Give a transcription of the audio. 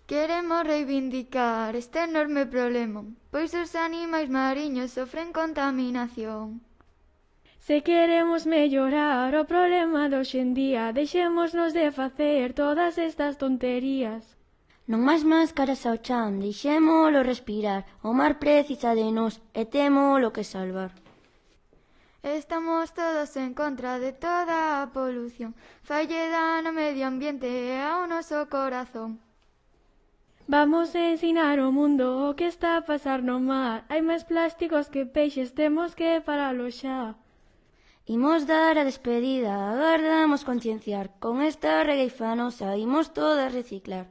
Queremos reivindicar este enorme problema, pois os animais mariños sofren contaminación. Se queremos mellorar o problema de hoxe en día, deixémonos de facer todas estas tonterías. Non máis máscaras ao chan, deixémolo respirar, o mar precisa de nós e témolo que salvar. Estamos todos en contra de toda a polución, falle dano ao medio ambiente e ao noso corazón. Vamos a ensinar ao mundo o que está a pasar no mar. Hai máis plásticos que peixes, temos que paralo xa. Imos dar a despedida, agardamos concienciar, con esta regueifanosa imos todas reciclar.